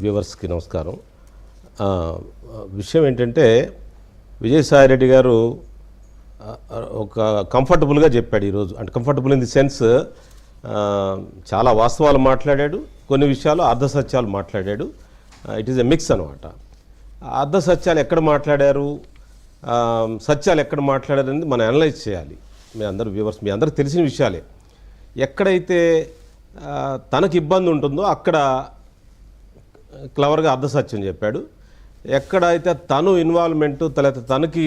వ్యూవర్స్కి నమస్కారం. విషయం ఏంటంటే విజయసాయిరెడ్డి గారు ఒక కంఫర్టబుల్గా చెప్పాడు ఈరోజు. అంటే కంఫర్టబుల్ ఇన్ ది సెన్స్ చాలా వాస్తవాలు మాట్లాడాడు, కొన్ని విషయాలు అర్ధసత్యాలు మాట్లాడాడు. ఇట్ ఈస్ ఎ మిక్స్ అనమాట. అర్ధసత్యాలు ఎక్కడ మాట్లాడారు, సత్యాలు ఎక్కడ మాట్లాడారు అనేది మనం అనలైజ్ చేయాలి. మీ అందరూ వ్యూవర్స్, మీ అందరికి తెలిసిన విషయాలే. ఎక్కడైతే తనకు ఇబ్బంది ఉంటుందో అక్కడ క్లవర్గా అర్ధసత్యం చెప్పాడు. ఎక్కడైతే తను ఇన్వాల్వ్మెంట్ లేకపోతే తనకి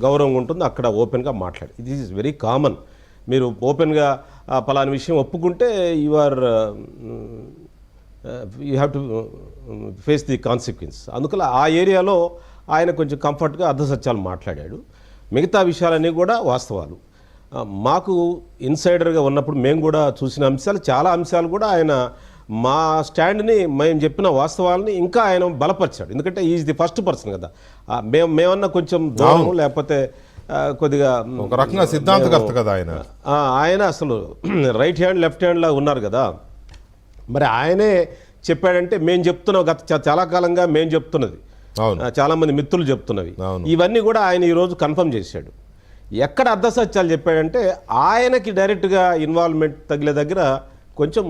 గౌరవం ఉంటుందో అక్కడ ఓపెన్గా మాట్లాడు. ఇది ఈజ్ వెరీ కామన్. మీరు ఓపెన్గా పలానా విషయం ఒప్పుకుంటే you have to face the consequence. అందుకని ఆ ఏరియాలో ఆయన కొంచెం కంఫర్ట్గా అర్ధసత్యాలు మాట్లాడాడు. మిగతా విషయాలన్నీ కూడా వాస్తవాలు. మాకు ఇన్సైడర్గా ఉన్నప్పుడు మేము కూడా చూసిన అంశాలు, చాలా అంశాలు కూడా ఆయన మా స్టాండ్ని, మేము చెప్పిన వాస్తవాలని ఇంకా ఆయన బలపరిచాడు. ఎందుకంటే ఈజ్ ది ఫస్ట్ పర్సన్ కదా. మేమన్నా కొంచెం దూరం లేకపోతే కొద్దిగా ఒక రకంగా సిద్ధాంతకర్త కదా ఆయన. ఆయన అసలు రైట్ హ్యాండ్ లెఫ్ట్ హ్యాండ్లా ఉన్నారు కదా. మరి ఆయనే చెప్పాడంటే మేము చెప్తున్నాం, గత చాలా కాలంగా మేము చెప్తున్నది, చాలామంది మిత్రులు చెప్తున్నవి, ఇవన్నీ కూడా ఆయన ఈరోజు కన్ఫర్మ్ చేశాడు. ఎక్కడ అర్ధసత్యాలు చెప్పాడంటే ఆయనకి డైరెక్ట్గా ఇన్వాల్వ్మెంట్ తగిలే దగ్గర కొంచెం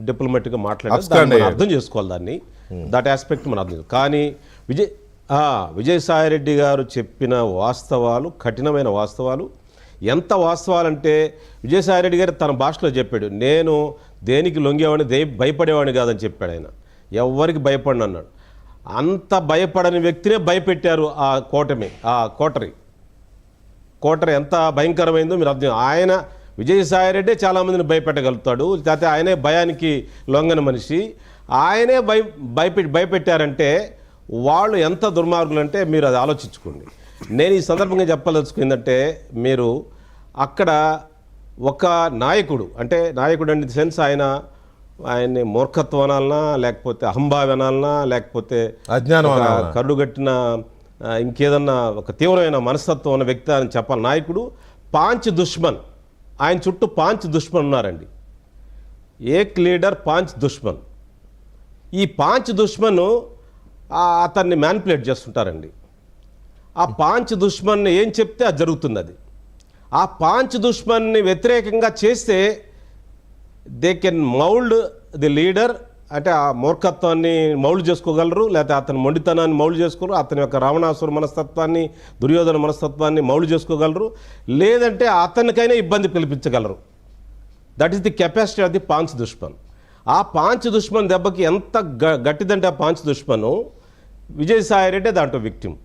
డిప్లొమాటిక్గా మాట్లాడారు. అర్థం చేసుకోవాలి దాన్ని, దట్ ఆస్పెక్ట్ మనం అర్థం. కానీ విజయసాయిరెడ్డి గారు చెప్పిన వాస్తవాలు కఠినమైన వాస్తవాలు. ఎంత వాస్తవాలంటే విజయసాయిరెడ్డి గారు తన భాషలో చెప్పాడు, నేను దేనికి లొంగేవాడిని, భయపడేవాడిని కాదని చెప్పాడు. ఆయన ఎవరికి భయపడిన అన్నాడు. అంత భయపడని వ్యక్తినే భయపెట్టారు ఆ కోటమి, ఆ కోటరి ఎంత భయంకరమైందో మీరు అర్థం. ఆయన విజయసాయిరెడ్డి చాలామందిని భయపెట్టగలుగుతాడు, లేకపోతే ఆయనే భయానికి లొంగని మనిషి. ఆయనే భయపెట్టారంటే వాళ్ళు ఎంత దుర్మార్గులు అంటే మీరు అది ఆలోచించుకోండి. నేను ఈ సందర్భంగా చెప్పదలుచుకుందంటే, మీరు అక్కడ ఒక నాయకుడు, అంటే నాయకుడు అనే సెన్స్ ఆయన్ని మూర్ఖత్వం అనాలనా, లేకపోతే అహంభావి అనాలనా, లేకపోతే కరుడుగట్టిన ఇంకేదన్నా ఒక తీవ్రమైన మనస్తత్వం ఉన్న వ్యక్తి అని చెప్పాలి. నాయకుడు పాంచ్ దుష్మన్, ఆయన చుట్టూ పాంచ్ దుష్మన్ ఉన్నారండి. ఏక్ లీడర్ పాంచ్ దుష్మన్. ఈ పాంచ్ దుష్మన్ అతన్ని మ్యానిపులేట్ చేస్తుంటారండి. ఆ పాంచ్ దుష్మన్ని ఏం చెప్తే అది జరుగుతుంది. అది ఆ పాంచ్ దుష్మన్ని వ్యతిరేకంగా చేస్తే they can mould the leader. అంటే ఆ మూర్ఖత్వాన్ని మౌల్డ్ చేసుకోగలరు, లేకపోతే అతని మొండితనాన్ని మౌల్డ్ చేసుకోగలరు, అతని యొక్క రావణాసుర మనస్తత్వాన్ని, దుర్యోధన మనస్తత్వాన్ని మౌల్డ్ చేసుకోగలరు, లేదంటే అతనికైనా ఇబ్బంది కల్పించగలరు. That is the capacity of the పాంచ్ దుష్మన్. ఆ పాంచ్ దుష్మన్ దెబ్బకి ఎంత గట్టిదంటే ఆ పాంచ్ దుష్మను, విజయసాయిరెడ్డి దాంట్లో విక్టిమ్.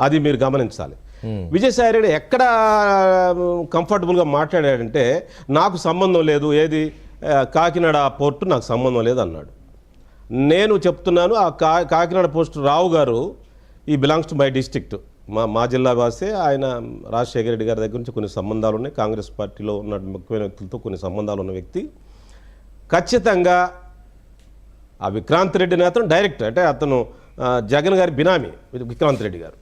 అది మీరు గమనించాలి. విజయసాయిరెడ్డి ఎక్కడ కంఫర్టబుల్గా మాట్లాడాడంటే, నాకు సంబంధం లేదు, ఏది కాకినాడ పోర్టు నాకు సంబంధం లేదు అన్నాడు. నేను చెప్తున్నాను, ఆ కాకినాడ పోస్టు రావు గారు ఈ బిలాంగ్స్ టు మై డిస్ట్రిక్ట్, మా జిల్లా వాసే. ఆయన రాజశేఖర రెడ్డి గారి దగ్గర నుంచి కొన్ని సంబంధాలు ఉన్నాయి, కాంగ్రెస్ పార్టీలో ఉన్న ముఖ్యమైన వ్యక్తులతో కొన్ని సంబంధాలు ఉన్న వ్యక్తి. ఖచ్చితంగా ఆ విక్రాంత్ రెడ్డి అతను డైరెక్ట్, అంటే అతను జగన్ గారి బినామీ విక్రాంత్ రెడ్డి గారు.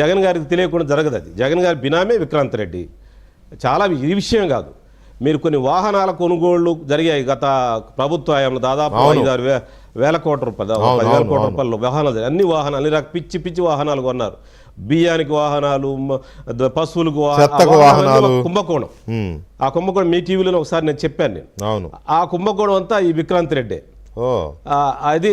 జగన్ గారికి తెలియకుండా జరగదు. అది జగన్ గారి బినామీ విక్రాంత్ రెడ్డి. చాలా ఈ విషయం కాదు, మీరు కొన్ని వాహనాల కొనుగోళ్లు జరిగాయి గత ప్రభుత్వ హయాంలో, దాదాపు 5-6 వేల కోట్ల రూపాయలు, 10,000 కోట్ల రూపాయలు వాహనాలు, అన్ని వాహనాలు, అన్ని రకాల పిచ్చి వాహనాలు కొన్నారు. బియ్యానికి వాహనాలు, పశువులకు వాహనాలు, కుంభకోణం. ఆ కుంభకోణం మీ టీవీలో ఒకసారి నేను చెప్పాను. నేను ఆ కుంభకోణం అంతా ఈ విక్రాంత్ రెడ్డే. అది